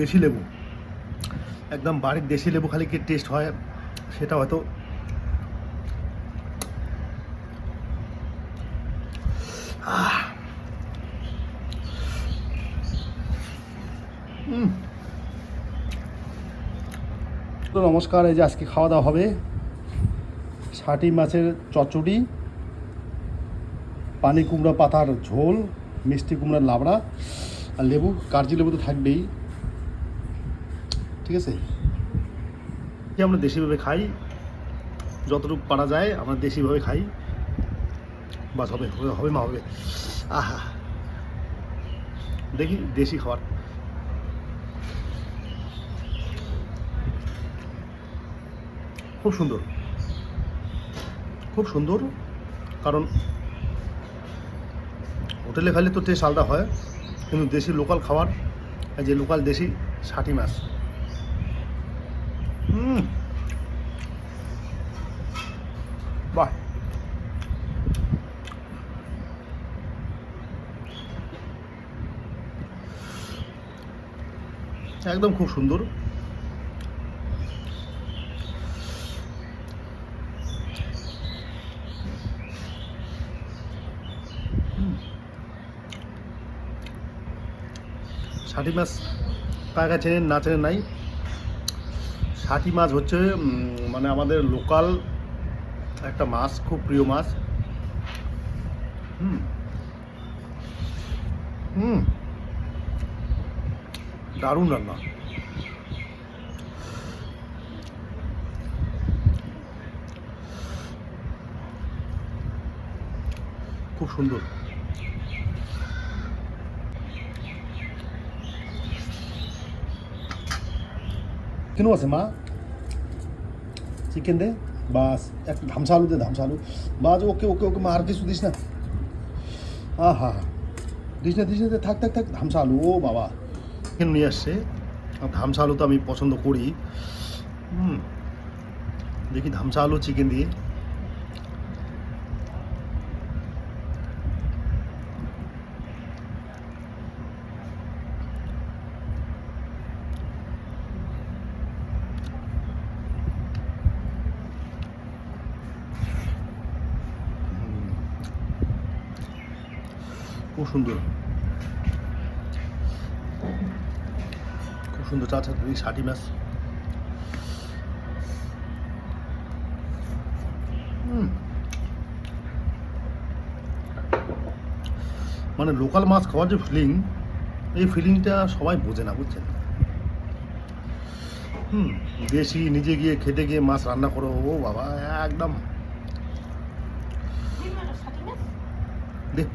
দেশি লেবু, একদম বাড়ির দেশি লেবু খালি কি টেস্ট হয় সেটা হয়তো তো নমস্কার। এই যে আজকে খাওয়া দাওয়া হবে ষাটি মাছের চচ্চড়ি, পানি কুমড়া পাতার ঝোল, মিষ্টি কুমড়ার লাবড়া আর লেবু, কার্জি লেবু তো থাকবেই। ঠিক আছে, আমরা দেশিভাবে খাই, যতটুকু পারা যায় আমরা দেশিভাবে খাই, বাস হবে হবে মা হবে। আহা, দেখি দেশি খাবার। খুব সুন্দর, খুব সুন্দর, কারণ হোটেলে খাইলে তো টেস্ট আলাদা হয়, কিন্তু দেশি লোকাল খাবার, যে লোকাল দেশি ষাটি মাছ, বাহ, একদম খুব সুন্দর। ষাটি মাছ কাকা চেনেন না চেনেন নাই, ষাটি মাছ হচ্ছে মানে আমাদের লোকাল একটা মাছ, খুব প্রিয় মাছ। দারুণ রান্না, খুব সুন্দর। কেন আছে মা, চিকেন দে বাস, একটা ধামসা আলু দে, ধামসা আলু বাস। ওকে ওকে ওকে মা, আর কিছু দিস না। হা দিস না দিস না, থাক থাক থাক, ধামসা আলু। ও বাবা, চিকেন নিয়ে আসছে, ধামসা আলু তো আমি পছন্দ করি। দেখি ধামসা আলু চিকেন দিয়ে। খুব সুন্দর, খুব সুন্দর। চা ষাটি মাছ, মানে লোকাল মাছ খাওয়ার যে ফিলিং, এই ফিলিংটা সবাই বোঝে না, বুঝছেন। দেশি নিজে গিয়ে খেতে গিয়ে মাছ রান্না করো, ও বাবা, একদম দেখ।